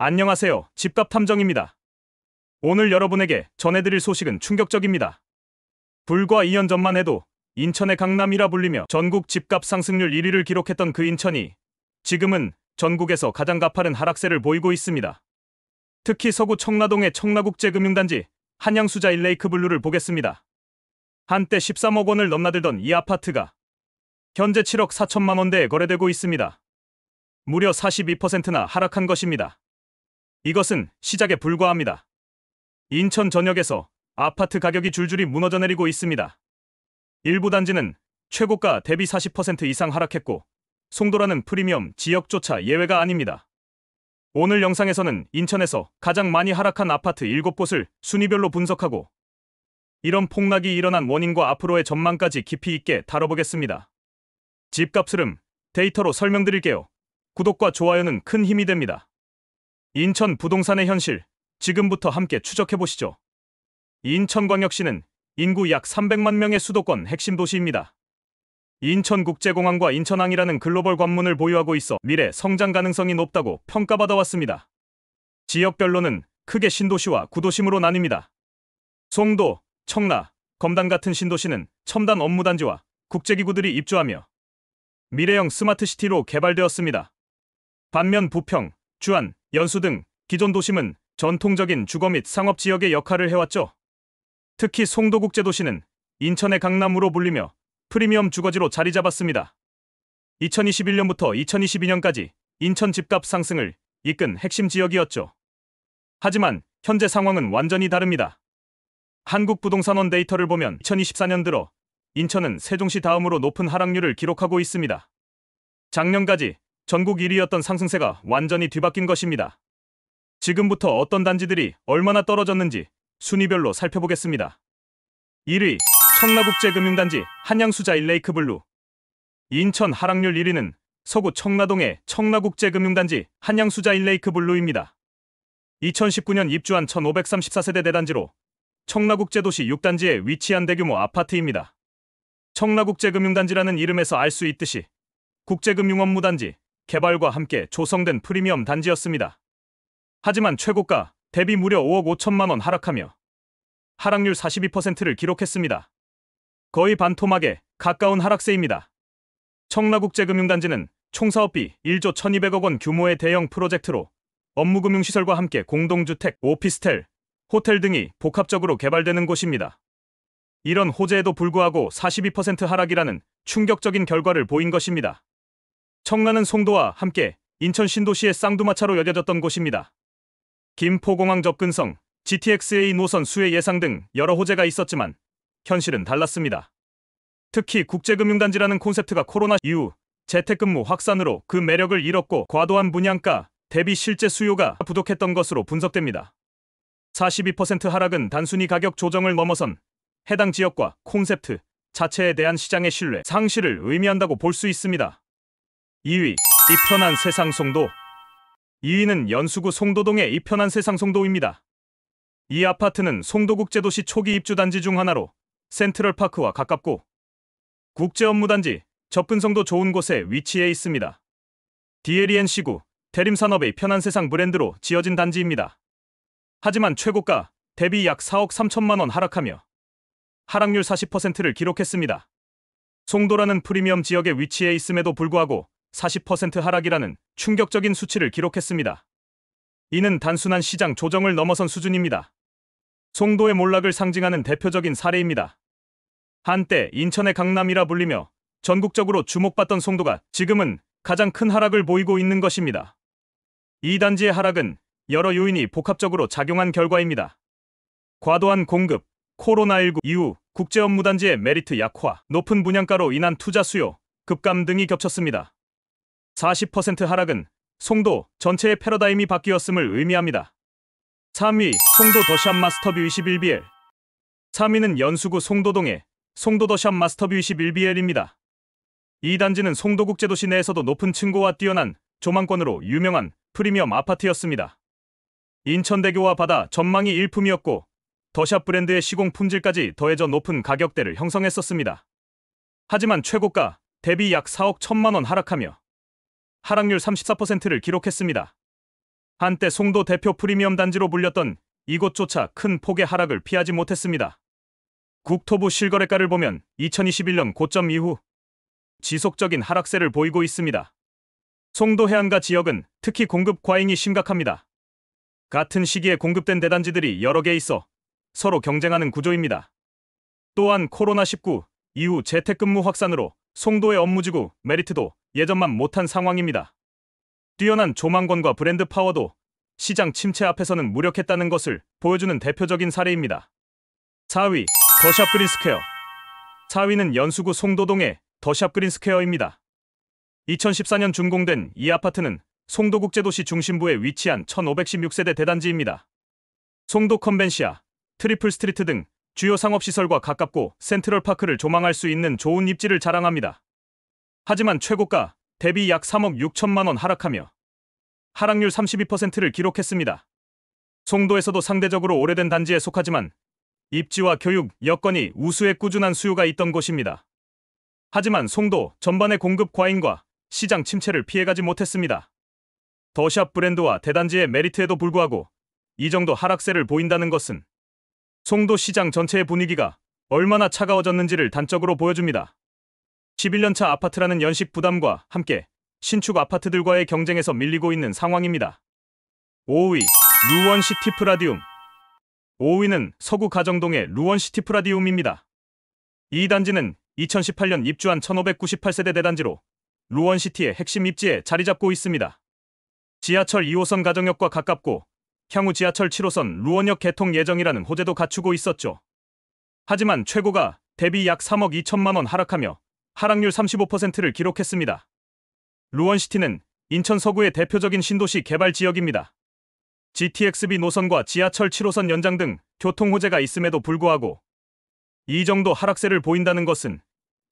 안녕하세요. 집값 탐정입니다. 오늘 여러분에게 전해드릴 소식은 충격적입니다. 불과 2년 전만 해도 인천의 강남이라 불리며 전국 집값 상승률 1위를 기록했던 그 인천이 지금은 전국에서 가장 가파른 하락세를 보이고 있습니다. 특히 서구 청라동의 청라국제금융단지 한양수자 일레이크블루를 보겠습니다. 한때 13억 원을 넘나들던 이 아파트가 현재 7억 4천만 원대에 거래되고 있습니다. 무려 42%나 하락한 것입니다. 이것은 시작에 불과합니다. 인천 전역에서 아파트 가격이 줄줄이 무너져 내리고 있습니다. 일부 단지는 최고가 대비 40% 이상 하락했고 송도라는 프리미엄 지역조차 예외가 아닙니다. 오늘 영상에서는 인천에서 가장 많이 하락한 아파트 7곳을 순위별로 분석하고 이런 폭락이 일어난 원인과 앞으로의 전망까지 깊이 있게 다뤄보겠습니다. 집값 흐름 데이터로 설명드릴게요. 구독과 좋아요는 큰 힘이 됩니다. 인천 부동산의 현실, 지금부터 함께 추적해보시죠. 인천광역시는 인구 약 300만 명의 수도권 핵심 도시입니다. 인천국제공항과 인천항이라는 글로벌 관문을 보유하고 있어 미래 성장 가능성이 높다고 평가받아왔습니다. 지역별로는 크게 신도시와 구도심으로 나뉩니다. 송도, 청라, 검단 같은 신도시는 첨단 업무단지와 국제기구들이 입주하며 미래형 스마트시티로 개발되었습니다. 반면 부평, 주안, 연수 등 기존 도심은 전통적인 주거 및 상업지역의 역할을 해왔죠. 특히 송도국제도시는 인천의 강남으로 불리며 프리미엄 주거지로 자리 잡았습니다. 2021년부터 2022년까지 인천 집값 상승을 이끈 핵심 지역이었죠. 하지만 현재 상황은 완전히 다릅니다. 한국부동산원 데이터를 보면 2024년 들어 인천은 세종시 다음으로 높은 하락률을 기록하고 있습니다. 작년까지 전국 1위였던 상승세가 완전히 뒤바뀐 것입니다. 지금부터 어떤 단지들이 얼마나 떨어졌는지 순위별로 살펴보겠습니다. 1위, 청라국제금융단지 한양수자 일레이크블루. 인천 하락률 1위는 서구 청라동의 청라국제금융단지 한양수자 일레이크블루입니다. 2019년 입주한 1534세대 대단지로 청라국제도시 6단지에 위치한 대규모 아파트입니다. 청라국제금융단지라는 이름에서 알 수 있듯이 국제금융업무단지, 개발과 함께 조성된 프리미엄 단지였습니다. 하지만 최고가 대비 무려 5억 5천만 원 하락하며 하락률 42%를 기록했습니다. 거의 반토막에 가까운 하락세입니다. 청라국제금융단지는 총사업비 1조 1200억 원 규모의 대형 프로젝트로 업무금융시설과 함께 공동주택, 오피스텔, 호텔 등이 복합적으로 개발되는 곳입니다. 이런 호재에도 불구하고 42% 하락이라는 충격적인 결과를 보인 것입니다. 청라는 송도와 함께 인천 신도시의 쌍두마차로 여겨졌던 곳입니다. 김포공항 접근성, GTX-A 노선 수혜 예상 등 여러 호재가 있었지만 현실은 달랐습니다. 특히 국제금융단지라는 콘셉트가 코로나 이후 재택근무 확산으로 그 매력을 잃었고 과도한 분양가 대비 실제 수요가 부족했던 것으로 분석됩니다. 42% 하락은 단순히 가격 조정을 넘어선 해당 지역과 콘셉트 자체에 대한 시장의 신뢰 상실을 의미한다고 볼 수 있습니다. 2위, 이편한 세상 송도. 2위는 연수구 송도동의 이편한 세상 송도입니다. 이 아파트는 송도국제도시 초기 입주단지 중 하나로 센트럴파크와 가깝고 국제업무단지, 접근성도 좋은 곳에 위치해 있습니다. DLENC구, 대림산업의 편한 세상 브랜드로 지어진 단지입니다. 하지만 최고가 대비 약 4억 3천만 원 하락하며 하락률 40%를 기록했습니다. 송도라는 프리미엄 지역에 위치해 있음에도 불구하고 40% 하락이라는 충격적인 수치를 기록했습니다. 이는 단순한 시장 조정을 넘어선 수준입니다. 송도의 몰락을 상징하는 대표적인 사례입니다. 한때 인천의 강남이라 불리며 전국적으로 주목받던 송도가 지금은 가장 큰 하락을 보이고 있는 것입니다. 이 단지의 하락은 여러 요인이 복합적으로 작용한 결과입니다. 과도한 공급, 코로나19 이후 국제업무단지의 메리트 약화, 높은 분양가로 인한 투자 수요, 급감 등이 겹쳤습니다. 40% 하락은 송도 전체의 패러다임이 바뀌었음을 의미합니다. 3위, 송도 더샵 마스터뷰 21BL. 3위는 연수구 송도동의 송도 더샵 마스터뷰 21BL입니다. 이 단지는 송도국제도시 내에서도 높은 층고와 뛰어난 조망권으로 유명한 프리미엄 아파트였습니다. 인천대교와 바다 전망이 일품이었고 더샵 브랜드의 시공 품질까지 더해져 높은 가격대를 형성했었습니다. 하지만 최고가 대비 약 4억 1천만 원 하락하며 하락률 34%를 기록했습니다. 한때 송도 대표 프리미엄 단지로 불렸던 이곳조차 큰 폭의 하락을 피하지 못했습니다. 국토부 실거래가를 보면 2021년 고점 이후 지속적인 하락세를 보이고 있습니다. 송도 해안가 지역은 특히 공급 과잉이 심각합니다. 같은 시기에 공급된 대단지들이 여러 개 있어 서로 경쟁하는 구조입니다. 또한 코로나19 이후 재택근무 확산으로 송도의 업무지구 메리트도 예전만 못한 상황입니다. 뛰어난 조망권과 브랜드 파워도 시장 침체 앞에서는 무력했다는 것을 보여주는 대표적인 사례입니다. 4위, 더샵 그린스퀘어. 4위는 연수구 송도동의 더샵 그린스퀘어입니다. 2014년 준공된 이 아파트는 송도국제도시 중심부에 위치한 1516세대 대단지입니다. 송도 컨벤시아, 트리플 스트리트 등 주요 상업시설과 가깝고 센트럴파크를 조망할 수 있는 좋은 입지를 자랑합니다. 하지만 최고가 대비 약 3억 6천만 원 하락하며 하락률 32%를 기록했습니다. 송도에서도 상대적으로 오래된 단지에 속하지만 입지와 교육, 여건이 우수에 꾸준한 수요가 있던 곳입니다. 하지만 송도 전반의 공급 과잉과 시장 침체를 피해가지 못했습니다. 더샵 브랜드와 대단지의 메리트에도 불구하고 이 정도 하락세를 보인다는 것은 송도 시장 전체의 분위기가 얼마나 차가워졌는지를 단적으로 보여줍니다. 11년차 아파트라는 연식 부담과 함께 신축 아파트들과의 경쟁에서 밀리고 있는 상황입니다. 5위, 루원시티 프라디움. 5위는 서구 가정동의 루원시티 프라디움입니다. 이 단지는 2018년 입주한 1598세대 대단지로 루원시티의 핵심 입지에 자리 잡고 있습니다. 지하철 2호선 가정역과 가깝고 향후 지하철 7호선 루원역 개통 예정이라는 호재도 갖추고 있었죠. 하지만 최고가 대비 약 3억 2천만 원 하락하며 하락률 35%를 기록했습니다. 루원시티는 인천 서구의 대표적인 신도시 개발 지역입니다. GTX-B 노선과 지하철 7호선 연장 등 교통 호재가 있음에도 불구하고 이 정도 하락세를 보인다는 것은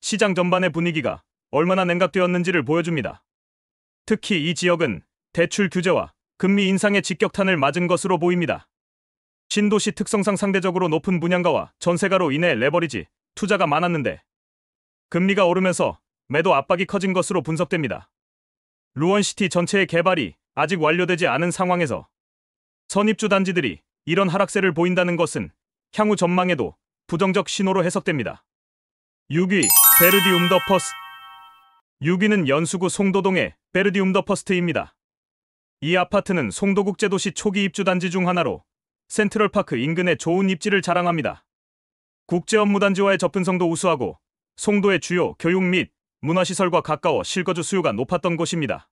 시장 전반의 분위기가 얼마나 냉각되었는지를 보여줍니다. 특히 이 지역은 대출 규제와 금리 인상의 직격탄을 맞은 것으로 보입니다. 신도시 특성상 상대적으로 높은 분양가와 전세가로 인해 레버리지, 투자가 많았는데 금리가 오르면서 매도 압박이 커진 것으로 분석됩니다. 루원시티 전체의 개발이 아직 완료되지 않은 상황에서 선입주 단지들이 이런 하락세를 보인다는 것은 향후 전망에도 부정적 신호로 해석됩니다. 6위, 베르디움 더 퍼스트. 6위는 연수구 송도동의 베르디움 더 퍼스트입니다. 이 아파트는 송도국제도시 초기 입주 단지 중 하나로 센트럴파크 인근의 좋은 입지를 자랑합니다. 국제업무단지와의 접근성도 우수하고 송도의 주요 교육 및 문화시설과 가까워 실거주 수요가 높았던 곳입니다.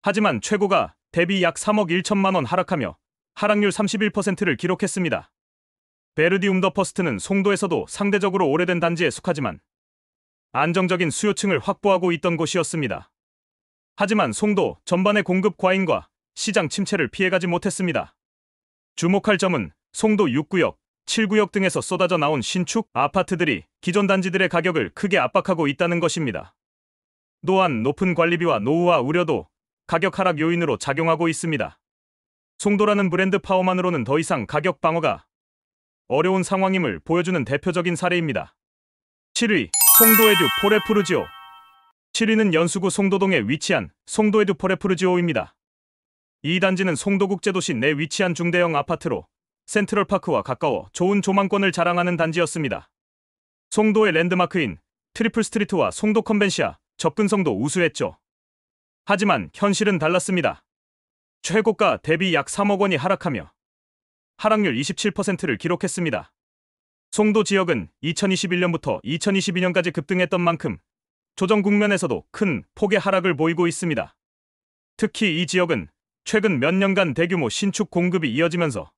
하지만 최고가 대비 약 3억 1천만 원 하락하며 하락률 31%를 기록했습니다. 베르디움 더 퍼스트는 송도에서도 상대적으로 오래된 단지에 속하지만 안정적인 수요층을 확보하고 있던 곳이었습니다. 하지만 송도 전반의 공급 과잉과 시장 침체를 피해가지 못했습니다. 주목할 점은 송도 6구역, 7구역 등에서 쏟아져 나온 신축 아파트들이 기존 단지들의 가격을 크게 압박하고 있다는 것입니다. 또한 높은 관리비와 노후화 우려도 가격 하락 요인으로 작용하고 있습니다. 송도라는 브랜드 파워만으로는 더 이상 가격 방어가 어려운 상황임을 보여주는 대표적인 사례입니다. 7위, 송도에듀 포레푸르지오. 7위는 연수구 송도동에 위치한 송도에듀 포레푸르지오입니다. 이 단지는 송도국제도시 내 위치한 중대형 아파트로 센트럴파크와 가까워 좋은 조망권을 자랑하는 단지였습니다. 송도의 랜드마크인 트리플 스트리트와 송도 컨벤시아 접근성도 우수했죠. 하지만 현실은 달랐습니다. 최고가 대비 약 3억 원이 하락하며 하락률 27%를 기록했습니다. 송도 지역은 2021년부터 2022년까지 급등했던 만큼 조정 국면에서도 큰 폭의 하락을 보이고 있습니다. 특히 이 지역은 최근 몇 년간 대규모 신축 공급이 이어지면서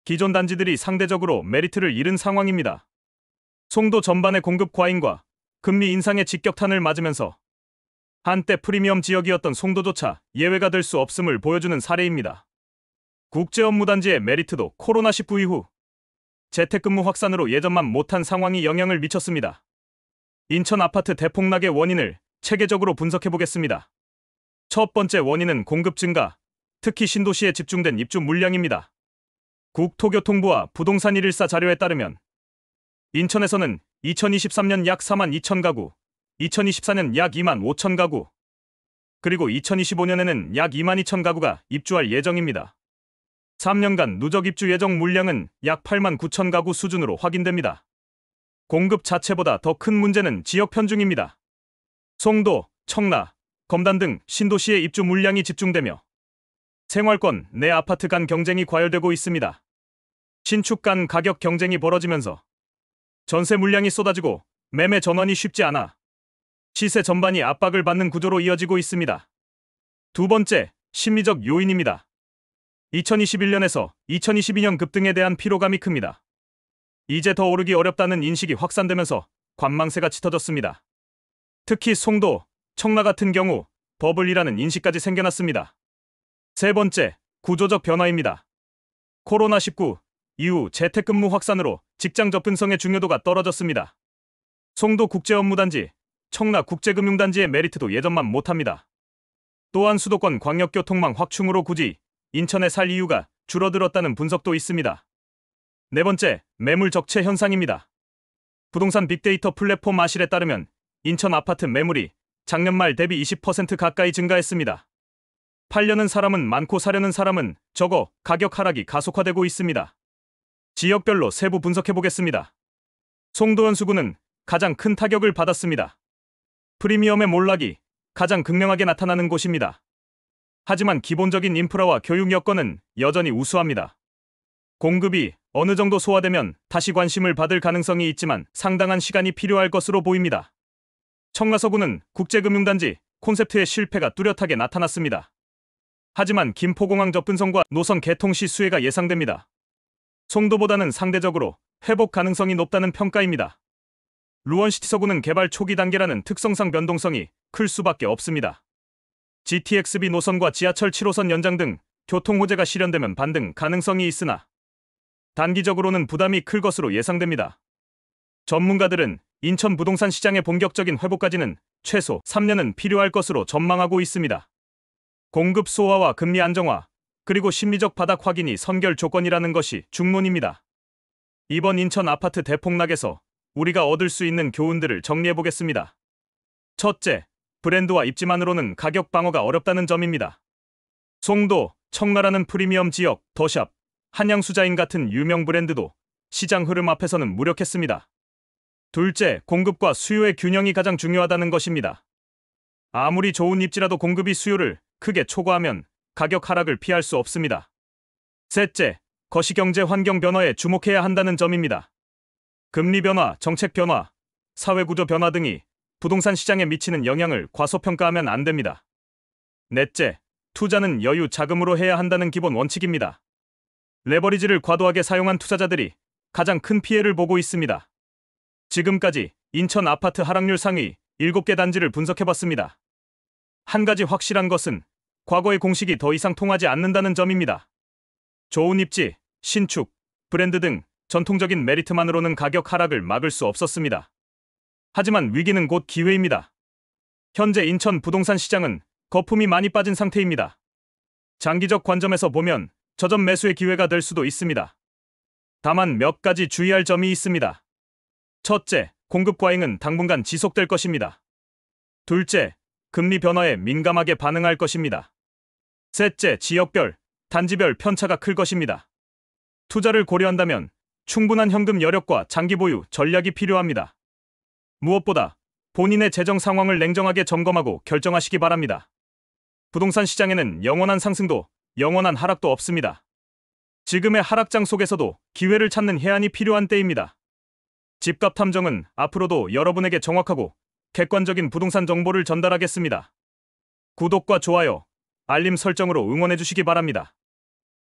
기존 단지들이 상대적으로 메리트를 잃은 상황입니다. 송도 전반의 공급 과잉과 금리 인상의 직격탄을 맞으면서 한때 프리미엄 지역이었던 송도조차 예외가 될 수 없음을 보여주는 사례입니다. 국제업무단지의 메리트도 코로나19 이후 재택근무 확산으로 예전만 못한 상황이 영향을 미쳤습니다. 인천 아파트 대폭락의 원인을 체계적으로 분석해보겠습니다. 첫 번째 원인은 공급 증가, 특히 신도시에 집중된 입주 물량입니다. 국토교통부와 부동산 114 자료에 따르면 인천에서는 2023년 약 4만 2천 가구, 2024년 약 2만 5천 가구, 그리고 2025년에는 약 22,000 가구가 입주할 예정입니다. 3년간 누적 입주 예정 물량은 약 89,000 가구 수준으로 확인됩니다. 공급 자체보다 더 큰 문제는 지역 편중입니다. 송도, 청라, 검단 등 신도시의 입주 물량이 집중되며 생활권 내 아파트 간 경쟁이 과열되고 있습니다. 신축 간 가격 경쟁이 벌어지면서 전세 물량이 쏟아지고 매매 전환이 쉽지 않아 시세 전반이 압박을 받는 구조로 이어지고 있습니다. 두 번째, 심리적 요인입니다. 2021년에서 2022년 급등에 대한 피로감이 큽니다. 이제 더 오르기 어렵다는 인식이 확산되면서 관망세가 짙어졌습니다. 특히 송도, 청라 같은 경우 버블이라는 인식까지 생겨났습니다. 세 번째, 구조적 변화입니다. 코로나19 이후 재택근무 확산으로 직장 접근성의 중요도가 떨어졌습니다. 송도 국제업무단지, 청라 국제금융단지의 메리트도 예전만 못합니다. 또한 수도권 광역교통망 확충으로 굳이 인천에 살 이유가 줄어들었다는 분석도 있습니다. 네 번째, 매물 적체 현상입니다. 부동산 빅데이터 플랫폼 아실에 따르면 인천 아파트 매물이 작년 말 대비 20% 가까이 증가했습니다. 팔려는 사람은 많고 사려는 사람은 적어 가격 하락이 가속화되고 있습니다. 지역별로 세부 분석해보겠습니다. 송도 연수구는 가장 큰 타격을 받았습니다. 프리미엄의 몰락이 가장 극명하게 나타나는 곳입니다. 하지만 기본적인 인프라와 교육 여건은 여전히 우수합니다. 공급이 어느 정도 소화되면 다시 관심을 받을 가능성이 있지만 상당한 시간이 필요할 것으로 보입니다. 청라서구는 국제금융단지 콘셉트의 실패가 뚜렷하게 나타났습니다. 하지만 김포공항 접근성과 노선 개통 시 수혜가 예상됩니다. 송도보다는 상대적으로 회복 가능성이 높다는 평가입니다. 루원시티서구는 개발 초기 단계라는 특성상 변동성이 클 수밖에 없습니다. GTX-B 노선과 지하철 7호선 연장 등 교통 호재가 실현되면 반등 가능성이 있으나 단기적으로는 부담이 클 것으로 예상됩니다. 전문가들은 인천 부동산 시장의 본격적인 회복까지는 최소 3년은 필요할 것으로 전망하고 있습니다. 공급 소화와 금리 안정화, 그리고 심리적 바닥 확인이 선결 조건이라는 것이 중론입니다. 이번 인천 아파트 대폭락에서 우리가 얻을 수 있는 교훈들을 정리해보겠습니다. 첫째, 브랜드와 입지만으로는 가격 방어가 어렵다는 점입니다. 송도, 청라라는 프리미엄 지역, 더샵, 한양수자인 같은 유명 브랜드도 시장 흐름 앞에서는 무력했습니다. 둘째, 공급과 수요의 균형이 가장 중요하다는 것입니다. 아무리 좋은 입지라도 공급이 수요를 크게 초과하면 가격 하락을 피할 수 없습니다. 셋째, 거시경제 환경 변화에 주목해야 한다는 점입니다. 금리 변화, 정책 변화, 사회구조 변화 등이 부동산 시장에 미치는 영향을 과소평가하면 안 됩니다. 넷째, 투자는 여유 자금으로 해야 한다는 기본 원칙입니다. 레버리지를 과도하게 사용한 투자자들이 가장 큰 피해를 보고 있습니다. 지금까지 인천 아파트 하락률 상위 7개 단지를 분석해봤습니다. 한 가지 확실한 것은 과거의 공식이 더 이상 통하지 않는다는 점입니다. 좋은 입지, 신축, 브랜드 등 전통적인 메리트만으로는 가격 하락을 막을 수 없었습니다. 하지만 위기는 곧 기회입니다. 현재 인천 부동산 시장은 거품이 많이 빠진 상태입니다. 장기적 관점에서 보면 저점 매수의 기회가 될 수도 있습니다. 다만 몇 가지 주의할 점이 있습니다. 첫째, 공급 과잉은 당분간 지속될 것입니다. 둘째, 금리 변화에 민감하게 반응할 것입니다. 셋째, 지역별, 단지별 편차가 클 것입니다. 투자를 고려한다면 충분한 현금 여력과 장기 보유 전략이 필요합니다. 무엇보다 본인의 재정 상황을 냉정하게 점검하고 결정하시기 바랍니다. 부동산 시장에는 영원한 상승도 영원한 하락도 없습니다. 지금의 하락장 속에서도 기회를 찾는 해안이 필요한 때입니다. 집값 탐정은 앞으로도 여러분에게 정확하고 객관적인 부동산 정보를 전달하겠습니다. 구독과 좋아요, 알림 설정으로 응원해 주시기 바랍니다.